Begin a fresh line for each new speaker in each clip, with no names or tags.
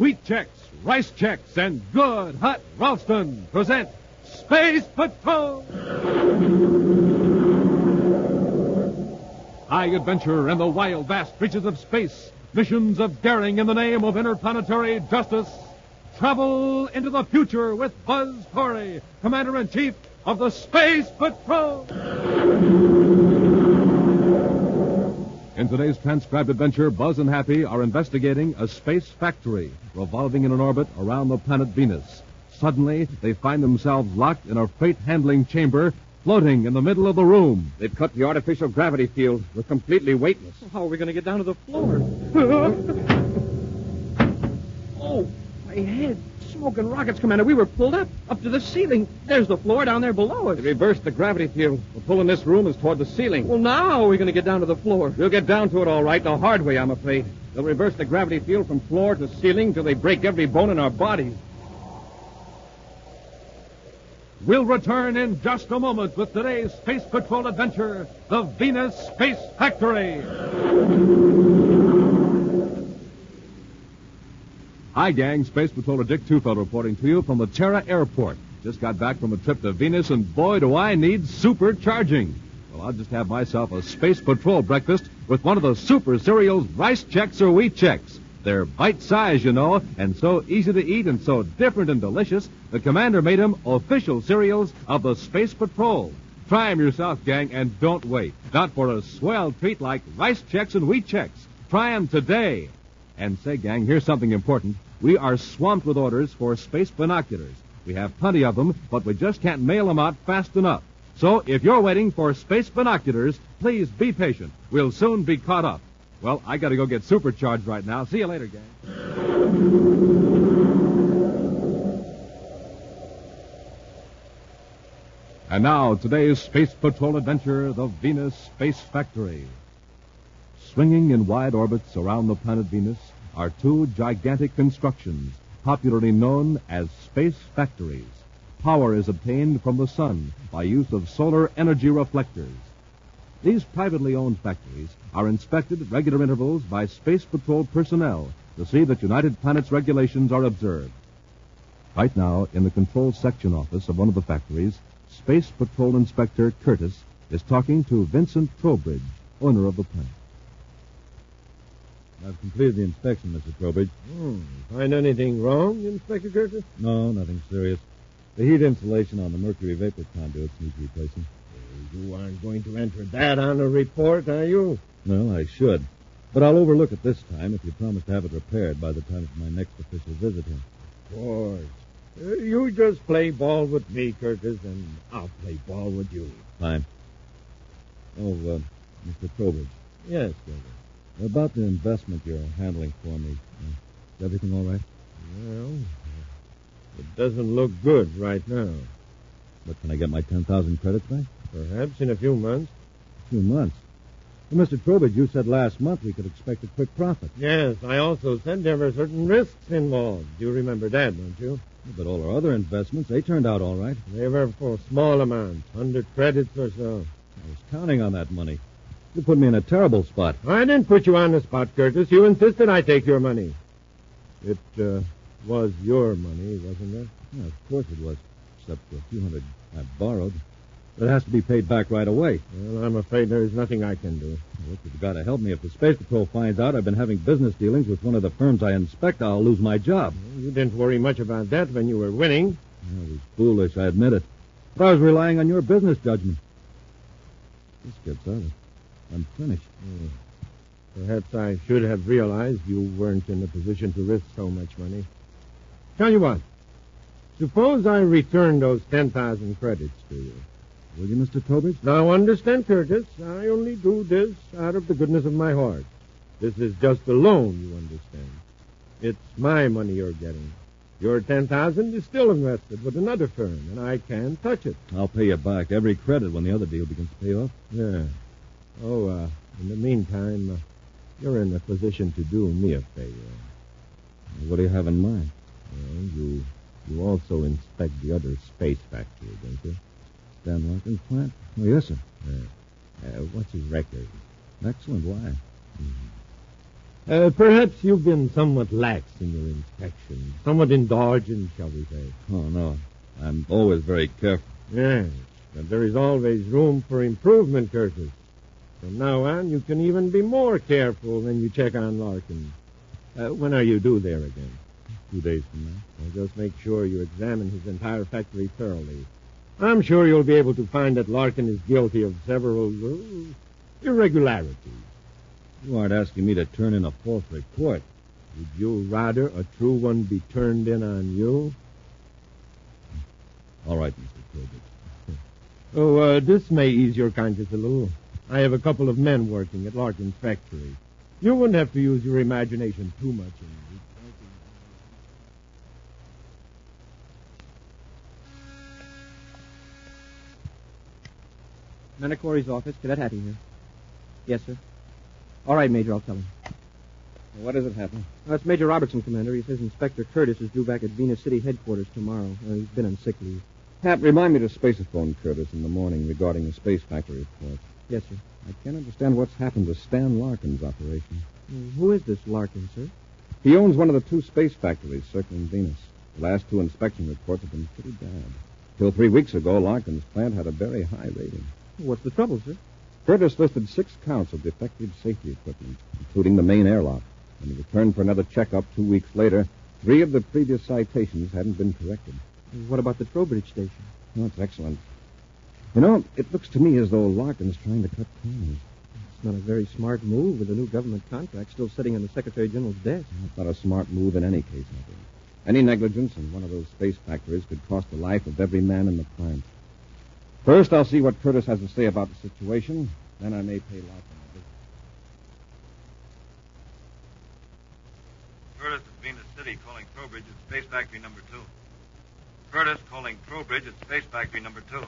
Wheat Chex, Rice Chex, and Good Hot Ralston present Space Patrol! High adventure in the wild, vast reaches of space. Missions of daring in the name of interplanetary justice. Travel into the future with Buzz Corey, Commander-in-Chief of the Space Patrol. In today's transcribed adventure, Buzz and Happy are investigating a space factory revolving in an orbit around the planet Venus. Suddenly, they find themselves locked in a freight-handling chamber floating in the middle of the room.
They've cut the artificial gravity field. We're completely weightless.
How are we going to get down to the floor? Oh, my head. Smoking rockets, Commander. We were pulled up to the ceiling. There's the floor down there below us.
They reversed the gravity field. The pull in this room is toward the ceiling.
Well, now how are we going to get down to the floor?
We'll get down to it all right, the hard way, I'm afraid. They'll reverse the gravity field from floor to ceiling till they break every bone in our bodies.
We'll return in just a moment with today's Space Patrol adventure, the Venus Space Factory. Hi, gang. Space Patroller Dick Tufeld reporting to you from the Terra Airport. Just got back from a trip to Venus, and boy, do I need supercharging. Well, I'll just have myself a Space Patrol breakfast with one of the super cereals, Rice Chex or Wheat Chex. They're bite-sized, you know, and so easy to eat and so different and delicious, the Commander made them official cereals of the Space Patrol. Try them yourself, gang, and don't wait. Not for a swell treat like Rice Chex and Wheat Chex. Try them today. And say, gang, here's something important. We are swamped with orders for space binoculars. We have plenty of them, but we just can't mail them out fast enough. So if you're waiting for space binoculars, please be patient. We'll soon be caught up. Well, I got to go get supercharged right now. See you later, gang. And now, today's Space Patrol adventure, the Venus Space Factory. Swinging in wide orbits around the planet Venus are two gigantic constructions, popularly known as space factories. Power is obtained from the sun by use of solar energy reflectors. These privately owned factories are inspected at regular intervals by Space Patrol personnel to see that United Planets regulations are observed. Right now, in the control section office of one of the factories, Space Patrol Inspector Curtis is talking to Vincent Trowbridge, owner of the plant.
I've completed the inspection, Mr. Trowbridge.
Find anything wrong, Inspector Curtis?
No, nothing serious. The heat insulation on the mercury vapor conduits needs replacing.
You aren't going to enter that on a report, are you?
Well, I should. But I'll overlook it this time if you promise to have it repaired by the time of my next official visit here.
Of course. You just play ball with me, Curtis, and I'll play ball with you.
Fine. Oh, Mr. Trowbridge.
Yes, Curtis.
About the investment you're handling for me, is everything all right?
Well, it doesn't look good right now.
But can I get my 10,000 credits back?
Perhaps in a few months.
A few months? Well, Mr. Trowbridge, you said last month we could expect a quick profit.
Yes, I also said there were certain risks involved. You remember that, don't you?
But all our other investments, they turned out all right.
They were for small amounts, 100 credits or so.
I was counting on that money. You put me in a terrible spot.
I didn't put you on the spot, Curtis. You insisted I take your money. It was your money, wasn't it?
Yeah, of course it was, except for a few hundred I borrowed. But it has to be paid back right away.
Well, I'm afraid there's nothing I can do.
Look, you've got to help me. If the Space Patrol finds out I've been having business dealings with one of the firms I inspect, I'll lose my job.
Well, you didn't worry much about that when you were winning.
I was foolish, I admit it. But I was relying on your business judgment. This gets out of it. I'm finished.
Perhaps I should have realized you weren't in a position to risk so much money. Tell you what. Suppose I return those 10,000 credits to you.
Will you, Mr. Trowbridge?
Now, understand, Curtis, I only do this out of the goodness of my heart. This is just a loan, you understand. It's my money you're getting. Your 10,000 is still invested with another firm, and I can't touch it.
I'll pay you back every credit when the other deal begins to pay off.
Yeah. Oh, in the meantime, you're in a position to do me a favor.
What do you have in mind?
Well, you also inspect the other space factory, don't you?
Dan Larkin's plant? Oh, yes, sir.
What's his record?
Excellent. Why?
Perhaps you've been somewhat lax in your inspection. Somewhat indulgent, shall we say.
Oh, no. I'm always very careful.
Yes, but there is always room for improvement, Curtis. From now on, you can even be more careful when you check on Larkin. When are you due there again?
2 days from now.
Well, just make sure you examine his entire factory thoroughly. I'm sure you'll be able to find that Larkin is guilty of several irregularities.
You aren't asking me to turn in a false report.
Would you rather a true one be turned in on you?
All right, Mr. Corbett.
Oh, this may ease your conscience a little. I have a couple of men working at Larkin's factory. You wouldn't have to use your imagination too much in
Commander Corey's office. Cadet Hattie here. Yes, sir. All right, Major, I'll tell him.
What is it, Happy?
It's Major Robertson, Commander. He says Inspector Curtis is due back at Venus City headquarters tomorrow. He's been on sick leave.
Hap, remind me to spaceophone Curtis in the morning regarding the space factory report.
Yes, sir.
I can't understand what's happened to Stan Larkin's operation.
Who is this Larkin, sir?
He owns one of the 2 space factories circling Venus. The last 2 inspection reports have been pretty bad. Till 3 weeks ago, Larkin's plant had a very high rating.
What's the trouble, sir?
Curtis listed 6 counts of defective safety equipment, including the main airlock. When he returned for another checkup 2 weeks later, 3 of the previous citations hadn't been corrected.
What about the Trowbridge station?
Oh, that's excellent. You know, it looks to me as though Larkin's trying to cut corners.
It's not a very smart move with the new government contract still sitting on the Secretary General's desk.
It's not a smart move in any case, I think. Any negligence in one of those space factories could cost the life of every man in the plant. First, I'll see what Curtis has to say about the situation. Then I may pay Larkin a visit.
Curtis at Venus City calling Trowbridge at Space Factory number 2. Curtis calling Trowbridge at Space Factory number 2.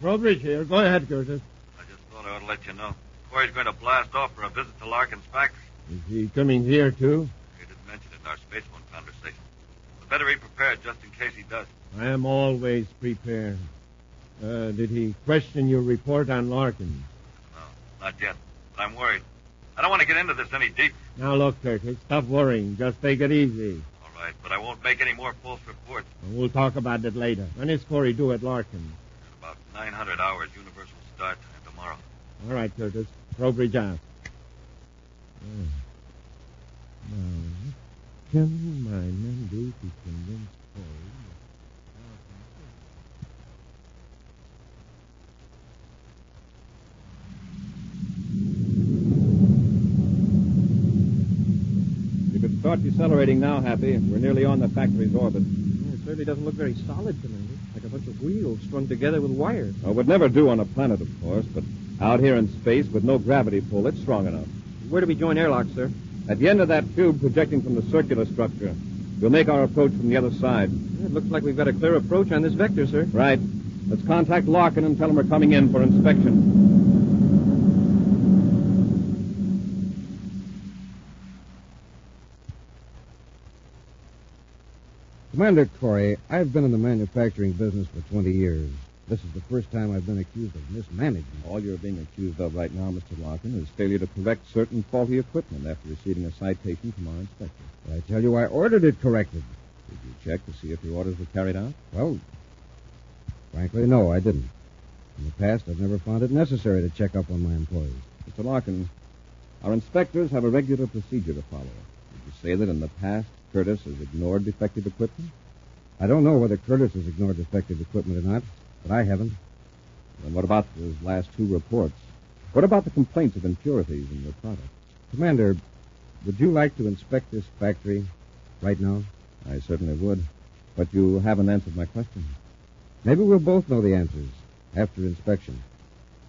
Trowbridge here. Go ahead, Curtis.
I just thought I ought to let you know. Corey's going to blast off for a visit to Larkin's factory.
Is he coming here, too?
He didn't mention it in our space phone conversation. But better be prepared just in case he does.
I am always prepared. Did he question your report on Larkin?
No, not yet. But I'm worried. I don't want to get into this any deeper.
Now, look, Curtis, stop worrying. Just take it easy.
All right, but I won't make any more false reports.
We'll talk about it later. When is Corey due at Larkin?
About 900 hours universal start time tomorrow.
All right, Curtis. Trowbridge out. Now, what can my men do to convince Corey?
You could start decelerating now, Happy. We're nearly on the factory's orbit.
It certainly doesn't look very solid, Commander. Like a bunch of wheels strung together with wire.
Well, it would never do on a planet, of course, but out here in space with no gravity pull, it's strong enough.
Where do we join airlock, sir?
At the end of that tube projecting from the circular structure. We'll make our approach from the other side.
It looks like we've got a clear approach on this vector, sir.
Right. Let's contact Larkin and tell him we're coming in for inspection.
Commander Corey, I've been in the manufacturing business for 20 years. This is the first time I've been accused of mismanagement.
All you're being accused of right now, Mr. Larkin, is failure to correct certain faulty equipment after receiving a citation from our inspector.
I tell you, I ordered it corrected.
Did you check to see if your orders were carried out?
Well, frankly, no, I didn't. In the past, I've never found it necessary to check up on my employees.
Mr. Larkin, our inspectors have a regular procedure to follow. Did you say that in the past Curtis has ignored defective equipment?
I don't know whether Curtis has ignored defective equipment or not, but I haven't.
Then what about those last 2 reports? What about the complaints of impurities in your product?
Commander, would you like to inspect this factory right now?
I certainly would. But you haven't answered my question.
Maybe we'll both know the answers after inspection.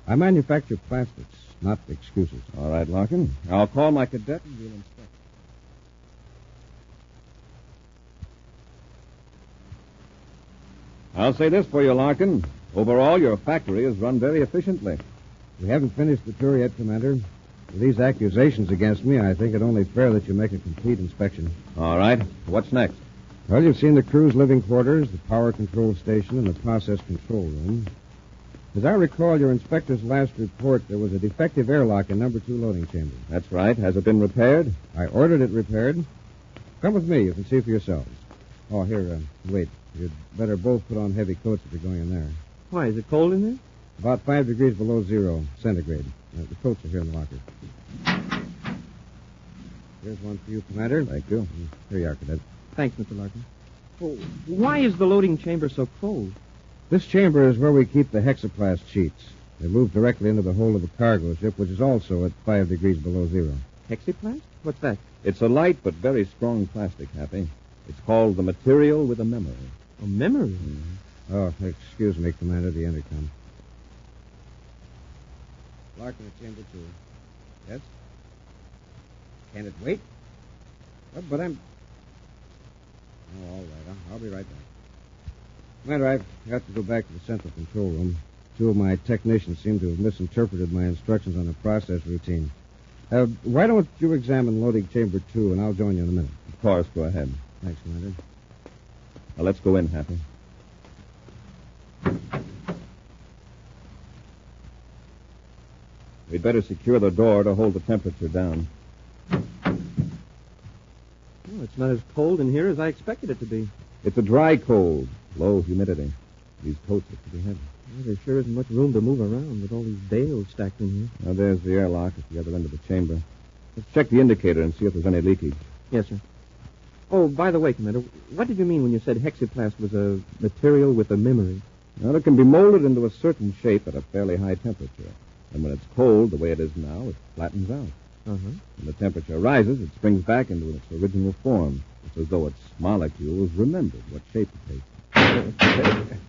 I manufacture plastics, not excuses.
All right, Larkin. I'll call my cadet and we'll inspect. I'll say this for you, Larkin. Overall, your factory is run very efficiently.
We haven't finished the tour yet, Commander. With these accusations against me, I think it only fair that you make a complete inspection.
All right. What's next?
Well, you've seen the crew's living quarters, the power control station, and the process control room. As I recall your inspector's last report, there was a defective airlock in number 2 loading chamber.
That's right. Has it been repaired?
I ordered it repaired. Come with me. You can see for yourselves. Oh, here, wait. You'd better both put on heavy coats if you're going in there.
Why, is it cold in there?
About 5 degrees below zero centigrade. The coats are here in the locker. Here's one for you, Commander.
Thank you.
Here you are, Cadet.
Thanks, Mr. Larkin. Well, why is the loading chamber so cold?
This chamber is where we keep the hexaplast sheets. They move directly into the hold of the cargo ship, which is also at 5 degrees below zero.
Hexaplast? What's that?
It's a light but very strong plastic, Happy. It's called the material with a memory.
A memory?
Mm-hmm.
Oh, excuse me, Commander, the intercom. Larkin at chamber 2. Yes? Can it wait? But I'm... Oh, all right. I'll be right back. Commander, I've got to go back to the central control room. 2 of my technicians seem to have misinterpreted my instructions on the process routine. Why don't you examine loading chamber 2, and I'll join you in a minute.
Of course, go ahead.
Thanks, Commander.
Now, let's go in, Happy. We'd better secure the door to hold the temperature down.
Oh, it's not as cold in here as I expected it to be.
It's a dry cold, low humidity. These coats are pretty heavy.
Well, there sure isn't much room to move around with all these bales stacked in here.
Now, there's the airlock at the other end of the chamber. Let's check the indicator and see if there's any leakage.
Yes, sir. Oh, by the way, Commander, what did you mean when you said hexaplast was a material with a memory?
Well, it can be molded into a certain shape at a fairly high temperature. And when it's cold, the way it is now, it flattens out.
Uh-huh.
When the temperature rises, it springs back into its original form. It's as though its molecules remembered what shape it takes.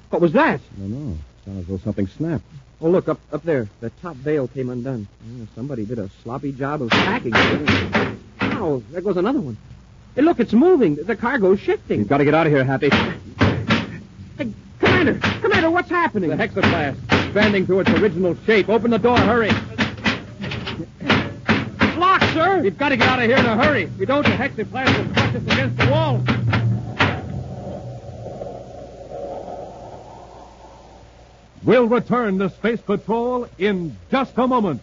What was that?
No. It sounds as though something snapped.
Oh, look, up there. The top bale came undone. Oh, somebody did a sloppy job of packing. Ow, there goes another one. Hey, look, it's moving. The cargo's shifting.
You've got to get out of here, Happy.
Hey, Commander, what's happening?
The hexaplast, expanding to its original shape. Open the door, hurry.
It's locked, sir.
You've got to get out of here in a hurry. If you don't, the hexaplast will crush us against the wall.
We'll return to Space Patrol in just a moment.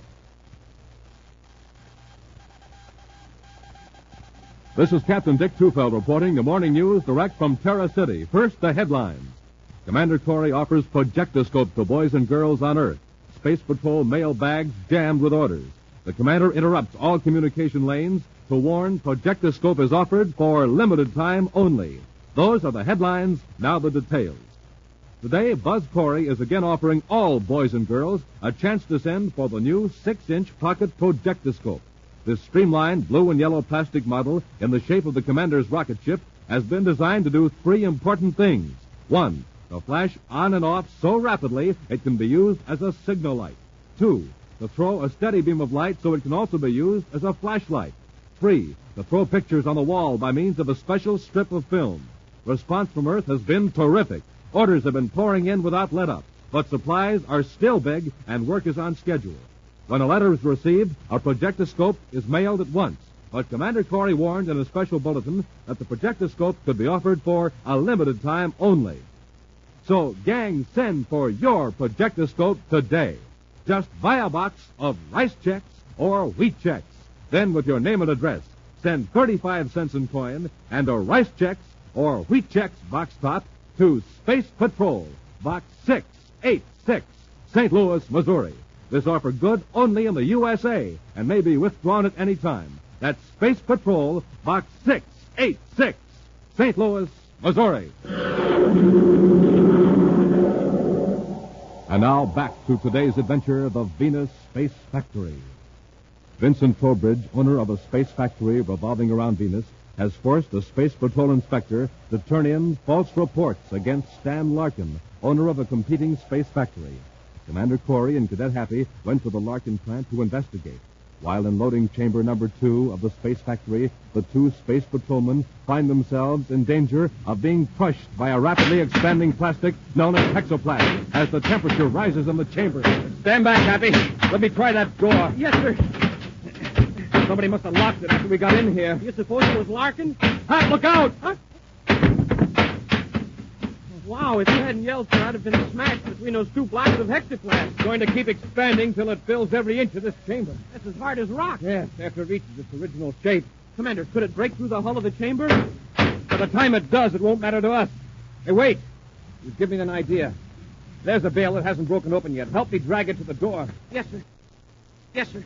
This is Captain Dick Tufeld reporting the morning news direct from Terra City. First, the headlines. Commander Corey offers projectoscope to boys and girls on Earth. Space Patrol mail bags jammed with orders. The commander interrupts all communication lanes to warn projectoscope is offered for limited time only. Those are the headlines, now the details. Today, Buzz Corey is again offering all boys and girls a chance to send for the new 6-inch pocket projectoscope. This streamlined blue and yellow plastic model in the shape of the commander's rocket ship has been designed to do 3 important things. 1, to flash on and off so rapidly it can be used as a signal light. 2, to throw a steady beam of light so it can also be used as a flashlight. 3, to throw pictures on the wall by means of a special strip of film. Response from Earth has been terrific. Orders have been pouring in without let-up, but supplies are still big and work is on schedule. When a letter is received, a projectoscope is mailed at once. But Commander Corey warned in a special bulletin that the projectoscope could be offered for a limited time only. So, gang, send for your projectoscope today. Just buy a box of rice checks or wheat checks. Then, with your name and address, send 35 cents in coin and a rice checks or wheat checks box top to Space Patrol, Box 686, St. Louis, Missouri. This offer good only in the USA and may be withdrawn at any time. That's Space Patrol, Box 686, St. Louis, Missouri. And now back to today's adventure, the Venus Space Factory. Vincent Trowbridge, owner of a space factory revolving around Venus, has forced a Space Patrol inspector to turn in false reports against Stan Larkin, owner of a competing space factory. Commander Corey and Cadet Happy went to the Larkin plant to investigate. While in loading chamber number 2 of the space factory, the 2 space patrolmen find themselves in danger of being crushed by a rapidly expanding plastic known as hexaplast as the temperature rises in the chamber.
Stand back, Happy. Let me try that door.
Yes, sir.
Somebody must have locked it after we got in here.
You suppose it was Larkin?
Hap, look out!
Huh? Wow, if you hadn't yelled, sir, I'd have been smashed between those two blocks of hexaplast.
It's going to keep expanding till it fills every inch of this chamber.
That's as hard as rock.
Yes, after it reaches its original shape.
Commander, could it break through the hull of the chamber?
By the time it does, it won't matter to us. Hey, wait. You've given me an idea. There's a bale that hasn't broken open yet. Help me drag it to the door.
Yes, sir. Yes, sir.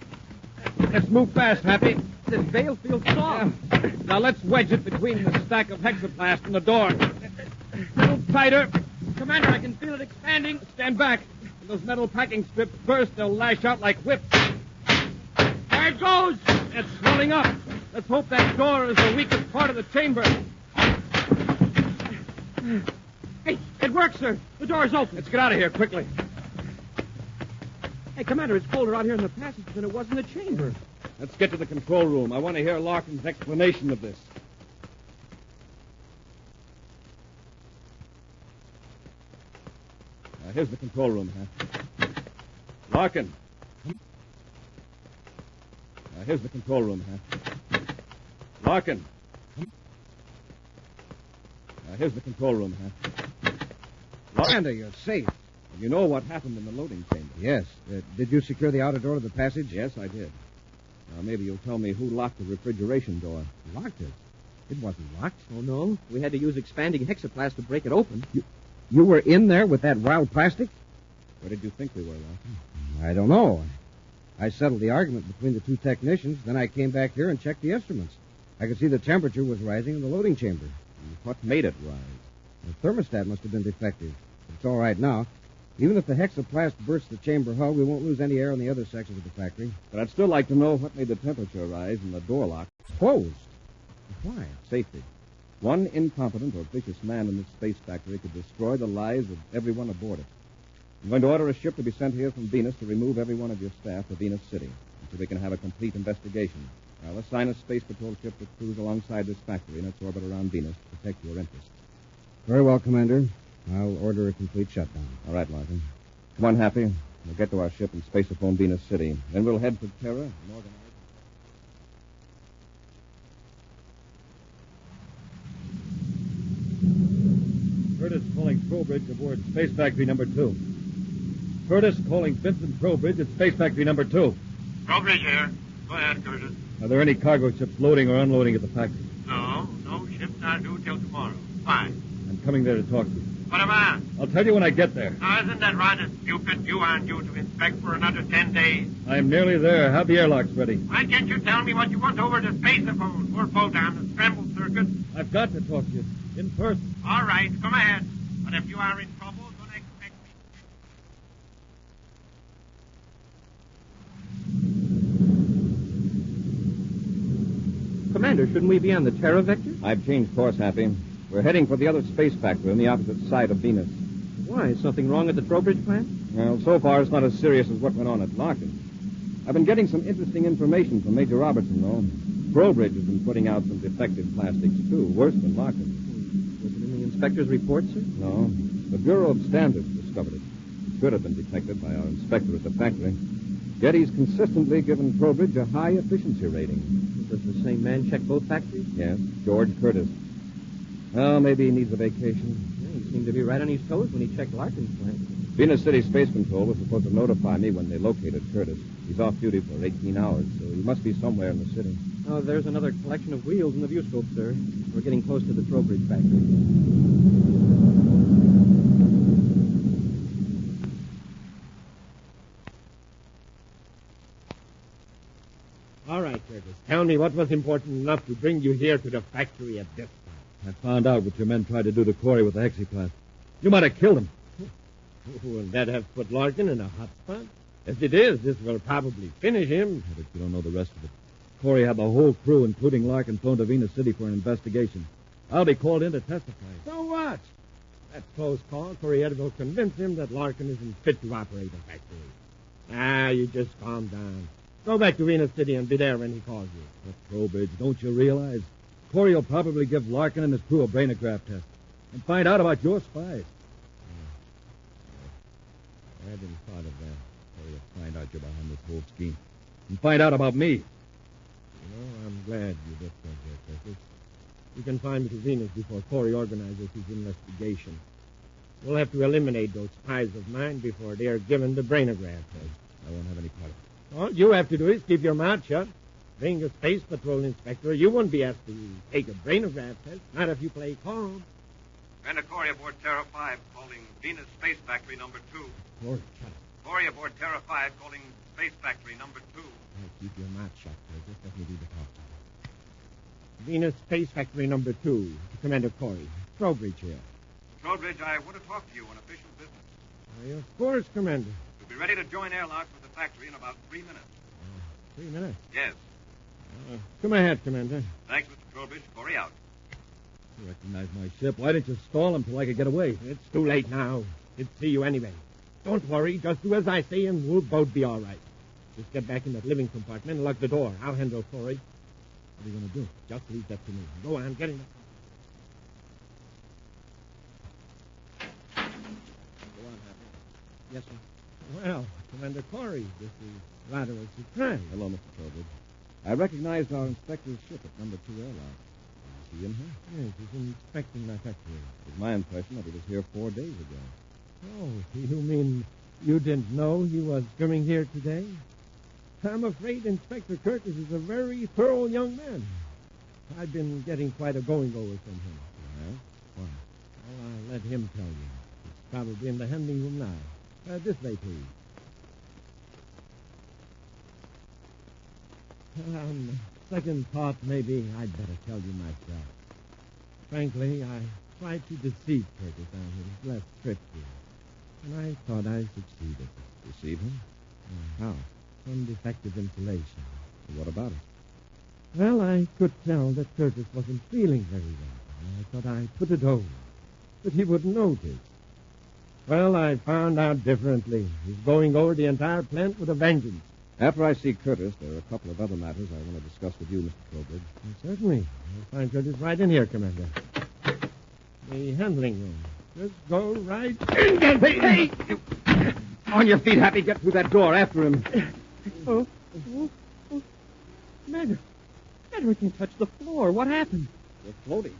Let's move fast, Happy.
This bale feels soft.
Yeah. Now let's wedge it between the stack of hexaplast and the door. A little tighter.
Commander, I can feel it expanding.
Stand back. When those metal packing strips burst, they'll lash out like whips.
There it goes.
It's swelling up. Let's hope that door is the weakest part of the chamber.
Hey, it works, sir. The door's open.
Let's get out of here quickly.
Hey, Commander, it's colder out here in the passage than it was in the chamber.
Let's get to the control room. I want to hear Larkin's explanation of this. Here's the control room, huh? Larkin. Here's the control room, huh? Larkin. Here's the control room, huh?
Commander, you're safe.
You know what happened in the loading chamber?
Yes. Did you secure the outer door of the passage?
Yes, I did. Now, maybe you'll tell me who locked the refrigeration door.
Locked it? It wasn't locked.
Oh, no. We had to use expanding hexaplast to break it open.
You were in there with that wild plastic?
Where did you think we were, Larkin?
I don't know. I settled the argument between the two technicians, then I came back here and checked the instruments. I could see the temperature was rising in the loading chamber.
What made it rise?
The thermostat must have been defective. It's all right now. Even if the hexaplast bursts the chamber hull, we won't lose any air in the other sections of the factory.
But I'd still like to know what made the temperature rise and the door lock.
Closed? Why?
Safety. One incompetent or vicious man in this space factory could destroy the lives of everyone aboard it. I'm going to order a ship to be sent here from Venus to remove every one of your staff to Venus City so we can have a complete investigation. I'll assign a space patrol ship to cruise alongside this factory in its orbit around Venus to protect your interests.
Very well, Commander. I'll order a complete shutdown.
All right, Larkin. Come on, Happy. We'll get to our ship and spaceophone Venus City. Then we'll head for Terra and organize. Curtis calling Trowbridge aboard Space Factory number 2. Curtis calling Vincent Trowbridge at Space Factory number 2.
Trowbridge here. Go ahead, Curtis.
Are there any cargo ships loading or unloading at the factory?
No ships aren't due till tomorrow. Fine.
I'm coming there to talk to you.
What about?
I'll tell you when I get there.
Now, isn't that rather stupid? You aren't due to inspect for another 10 days.
I'm nearly there. Have the airlocks ready.
Why can't you tell me what you want over the spaceophone? We're both down the scramble circuit.
I've got to talk to you in person.
All right, come ahead. But if you are in trouble, don't expect me.
Commander, shouldn't we be on the Terra Vector?
I've changed course, Happy. We're heading for the other space factory on the opposite side of Venus.
Why? Is something wrong at the Trowbridge plant?
Well, so far it's not as serious as what went on at Larkin. I've been getting some interesting information from Major Robertson, though. Trowbridge has been putting out some defective plastics, too, worse than Larkin.
Was it in the inspector's report, sir?
No. The Bureau of Standards discovered it. It should have been detected by our inspector at the factory. Yet he's consistently given Trowbridge a high efficiency rating.
Does the same man check both factories?
Yes, George Curtis. Well, maybe he needs a vacation.
Yeah, he seemed to be right on his toes when he checked Larkin's plant.
Venus City Space Control was supposed to notify me when they located Curtis. He's off duty for 18 hours, so he must be somewhere in the city.
Oh, there's another collection of wheels in the viewscope, sir. We're getting close to the Trowbridge factory.
All right, Curtis. Tell me what was important enough to bring you here to the factory at this time.
I found out what your men tried to do to Corey with the hexaplast. You might have killed him.
Wouldn't that have put Larkin in a hot spot? As it is, this will probably finish him.
But you don't know the rest of it. Corey had the whole crew, including Larkin, flown to Venus City for an investigation. I'll be called in to testify.
So what? That close call, Corey will convince him that Larkin isn't fit to operate a factory. You just calm down. Go back to Venus City and be there when he calls you.
But Trowbridge, don't you realize? Corey will probably give Larkin and his crew a brainograph test and find out about your spies.
I hadn't thought of that.
Corey will find out you're behind this whole scheme and find out about me.
I'm glad you just went there, Curtis. You can find me to Venus before Corey organizes his investigation. We'll have to eliminate those spies of mine before they are given the brainograph test.
I won't have any part of it.
All you have to do is keep your mouth shut. Being a space patrol inspector, you won't be asked to take a brainograph test, not if you play calm.
Commander Corey aboard Terra 5, calling Venus Space Factory number 2.
Lord, shut up.
Corey aboard Terra 5, calling Space Factory number 2.
Keep your mouth shut, Curtis. Let me do the talking. Venus Space Factory number 2, to Commander Corey. Trowbridge here.
Trowbridge, I want to talk to you on official business.
Why, of course, Commander.
We'll be ready to join airlock with the factory in about 3 minutes.
3 minutes.
Yes.
Come ahead, Commander.
Thanks, Mr. Trowbridge. Corey out.
You recognize my ship. Why didn't you stall him till I could get away?
It's too late now. He'd see you anyway. Don't worry. Just do as I say, and we'll both be all right. Just get back in that living compartment and lock the door. I'll handle Corey.
What are you going to do?
Just leave that to me. Go on, get in the car.
Go on, Happy.
Yes, sir.
Well, Commander Corey, this is rather a surprise.
Hello, Mr. Trowbridge. I recognized our inspector's ship at number 2 airlock. Did you see him here?
Yes, he's inspecting my factory.
It was my impression that he was here 4 days ago.
Oh, you mean you didn't know he was coming here today? I'm afraid Inspector Curtis is a very thorough young man. I've been getting quite a going-over from him.
Well, why?
Well, I'll let him tell you. He's probably in the handling room now. This way, please. Second thought, maybe I'd better tell you myself. Frankly, I tried to deceive Curtis on his last trip here. And I thought I succeeded.
Deceive him?
How? Some defective insulation.
What about it?
Well, I could tell that Curtis wasn't feeling very well. I thought I'd put it over, but he wouldn't notice. Well, I found out differently. He's going over the entire plant with a vengeance.
After I see Curtis, there are a couple of other matters I want to discuss with you, Mr. Trowbridge.
Certainly. I'll find Curtis right in here, Commander. The handling room. Just go right in.
Hey! On your feet, Happy. Get through that door after him.
Oh. Commander, we can't touch the floor. What happened?
You're floating.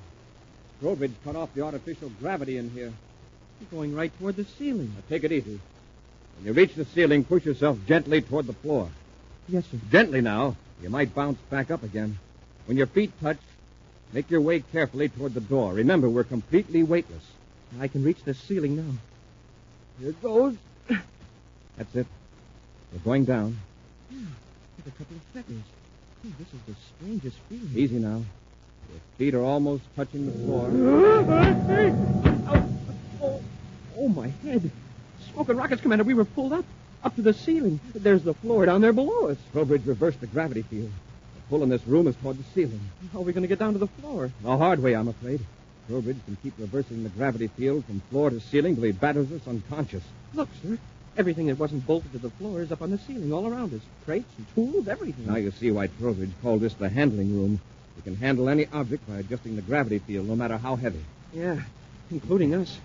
Trowbridge cut off the artificial gravity in here.
You're going right toward the ceiling.
Now, take it easy. When you reach the ceiling, push yourself gently toward the floor.
Yes, sir.
Gently now. You might bounce back up again. When your feet touch, make your way carefully toward the door. Remember, we're completely weightless.
I can reach the ceiling now.
Here it goes. That's it. We're going down.
Take a couple of seconds. Oh, this is the strangest feeling.
Easy now. Your feet are almost touching the floor.
Oh, my head. Smoke and rockets, Commander. We were pulled up to the ceiling. There's the floor down there below us.
Trowbridge reversed the gravity field. The pull in this room is toward the ceiling.
How are we going to get down to the floor?
The hard way, I'm afraid. Trowbridge can keep reversing the gravity field from floor to ceiling till he batters us unconscious.
Look, sir. Everything that wasn't bolted to the floor is up on the ceiling all around us. Crates and tools, everything.
Now you see why Trowbridge called this the handling room. We can handle any object by adjusting the gravity field, no matter how heavy.
Yeah, including us.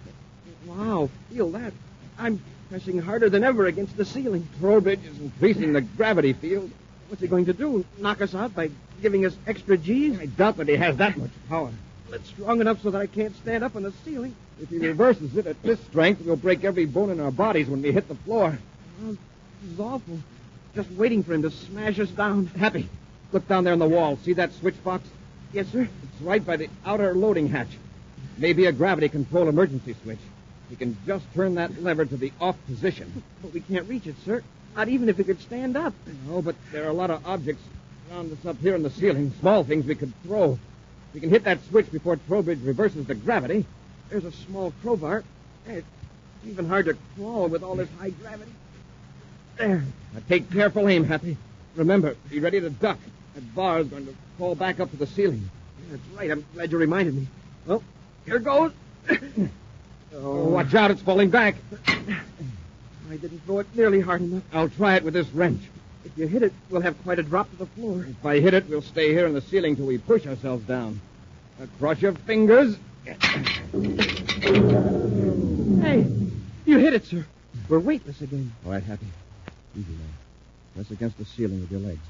Wow, feel that. I'm pressing harder than ever against the ceiling.
Trowbridge is increasing the gravity field.
What's he going to do? Knock us out by giving us extra G's?
I doubt that he has that much power.
It's strong enough so that I can't stand up on the ceiling.
If he reverses it at this strength, we'll break every bone in our bodies when we hit the floor.
Oh, this is awful. Just waiting for him to smash us down.
Happy, look down there on the wall. See that switch box?
Yes, sir.
It's right by the outer loading hatch. Maybe a gravity control emergency switch. He can just turn that lever to the off position.
But we can't reach it, sir. Not even if we could stand up.
No, but there are a lot of objects around us up here in the ceiling. Small things we could throw. We can hit that switch before Trowbridge reverses the gravity.
There's a small crowbar. It's even hard to crawl with all this high gravity. There.
Now take careful aim, Happy. Remember, be ready to duck. That bar is going to fall back up to the ceiling.
That's right. I'm glad you reminded me. Well, here goes.
Oh, watch out. It's falling back.
I didn't throw it nearly hard enough.
I'll try it with this wrench.
If you hit it, we'll have quite a drop to the floor.
If I hit it, we'll stay here in the ceiling till we push ourselves down. Now, cross your fingers.
Hey, you hit it, sir. We're weightless again.
All right, Happy. Easy now. Press against the ceiling with your legs.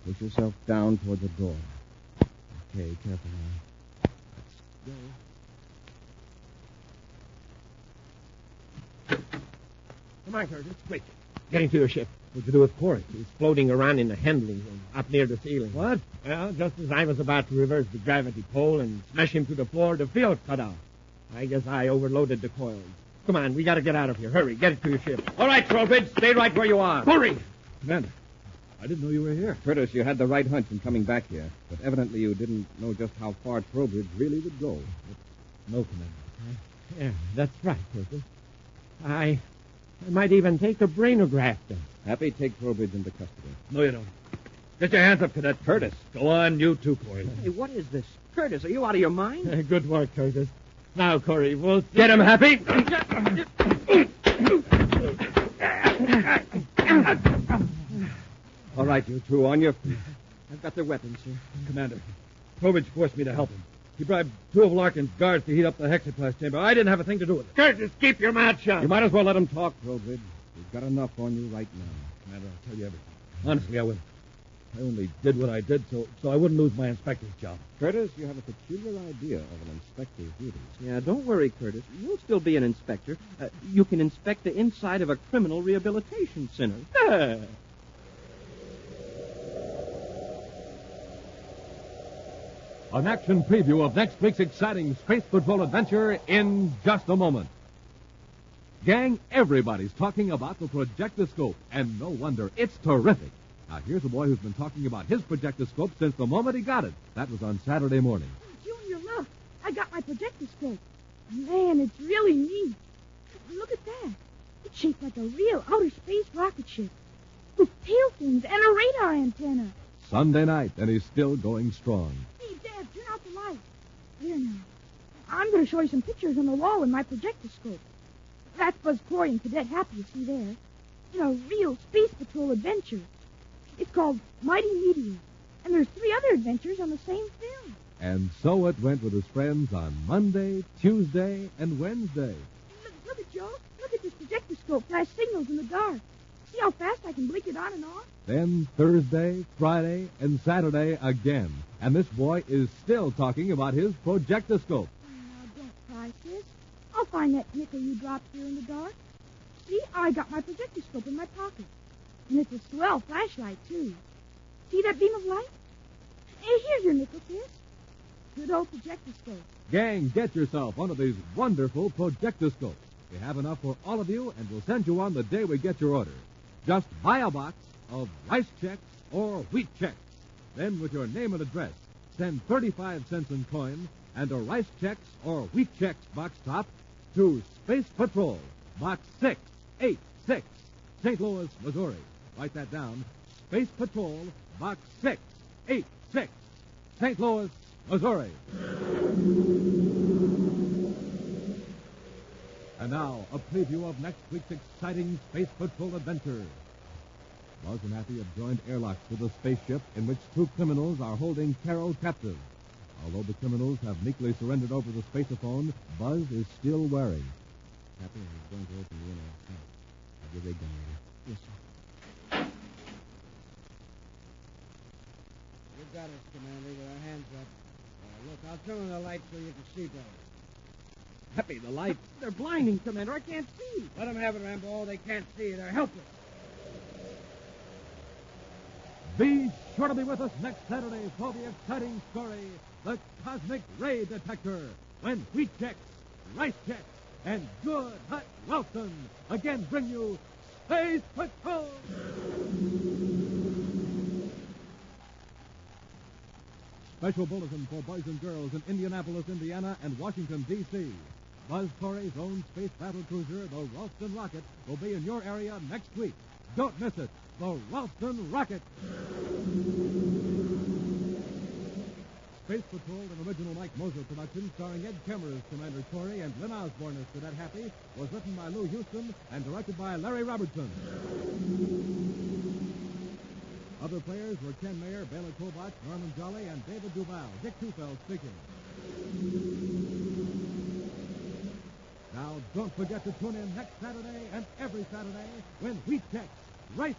Push yourself down toward the door. Okay, careful now. Let's go.
Come on, Curtis, quick. Get into your ship.
What'd you do with Corey?
He's floating around in the handling room, up near the ceiling.
What?
Well, just as I was about to reverse the gravity pole and smash him to the floor, the field cut off. I guess I overloaded the coils. Come on, we got to get out of here. Hurry, get it to your ship.
All right, Trowbridge, stay right where you are.
Hurry!
Commander, I didn't know you were here.
Curtis, you had the right hunch in coming back here, but evidently you didn't know just how far Trowbridge really would go.
No, Commander.
Yeah, that's right, Curtis. I might even take a brainograph then.
Happy, take Trowbridge into custody.
No, you don't. Get your hands up, Cadet.
Curtis.
Go on, you too, Corey.
Hey, what is this? Curtis, are you out of your mind?
Good work, Curtis. Now, Corey, we'll
Get him, Happy.
All right, you two, on your feet.
I've got their weapons, sir.
Commander, Trowbridge forced me to help him. He bribed two of Larkin's guards to heat up the hexaplast chamber. I didn't have a thing to do with it.
Curtis, keep your mouth shut.
You might as well let him talk, Trowbridge. We've got enough on you right now.
Commander, I'll tell you everything. Honestly, I will. I only did what I did so I wouldn't lose my inspector's job.
Curtis, you have a peculiar idea of an inspector's duties.
Yeah, don't worry, Curtis. You'll still be an inspector. You can inspect the inside of a criminal rehabilitation center.
An action preview of next week's exciting Space Patrol adventure in just a moment. Gang, everybody's talking about the projectoscope, and no wonder. It's terrific. Now, here's a boy who's been talking about his projectoscope since the moment he got it. That was on Saturday morning.
Junior, look. I got my projectoscope. Man, it's really neat. Look at that. It's shaped like a real outer space rocket ship with tail fins and a radar antenna.
Sunday night, and he's still going strong.
Hey, Dad, turn out the light. Here now. I'm going to show you some pictures on the wall with my projectoscope. That's Buzz Corey and Cadet Happy you see there. In a real Space Patrol adventure. It's called Mighty Meteor. And there's 3 other adventures on the same film.
And so it went with his friends on Monday, Tuesday, and Wednesday.
Look at Joe. Look at this projectoscope flash signals in the dark. See how fast I can blink it on and off?
Then Thursday, Friday, and Saturday again. And this boy is still talking about his projectoscope.
Now, don't cry, sis. I'll find that nickel you dropped here in the dark. See, I got my projectoscope in my pocket. And it's a swell flashlight, too. See that beam of light? Hey, here's your nickel, sis. Good old projectoscope.
Gang, get yourself one of these wonderful projectoscopes. We have enough for all of you, and we'll send you one the day we get your order. Just buy a box of rice checks or wheat checks. Then, with your name and address, send 35 cents in coin and a rice checks or wheat checks box top to Space Patrol, Box 686, St. Louis, Missouri. Write that down. Space Patrol, Box 686, St. Louis, Missouri. And now, a preview of next week's exciting Space Patrol adventure. Buzz and Happy have joined airlocks with a spaceship in which 2 criminals are holding Carol captive. Although the criminals have meekly surrendered over the spaceophone, Buzz is still wary.
Happy, I'm going to open the inner account. Have your rig gun ready.
Yes, sir.
You got us, Commander, with our hands up. Look, I'll turn on the light so you can see better.
Happy, the lights. They're blinding, Commander. I can't see.
Let them have it, Rambo. They can't see. They're helpless.
Be sure to be with us next Saturday for the exciting story, The Cosmic Ray Detector, when wheat checks, rice checks, and good hot Ralston again bring you Space Patrol! Special bulletin for boys and girls in Indianapolis, Indiana, and Washington, D.C. Buzz Corey's own space battle cruiser, the Ralston Rocket, will be in your area next week. Don't miss it. The Ralston Rocket. Space Patrol, an original Mike Moser production starring Ed Kemmer as Commander Corey and Lynn Osborne as Cadet Happy, was written by Lou Houston and directed by Larry Robertson. Other players were Ken Mayer, Bela Kobach, Norman Jolly, and David Duval. Dick Tufeld speaking. Now, don't forget to tune in next Saturday and every Saturday when wheat checks, rice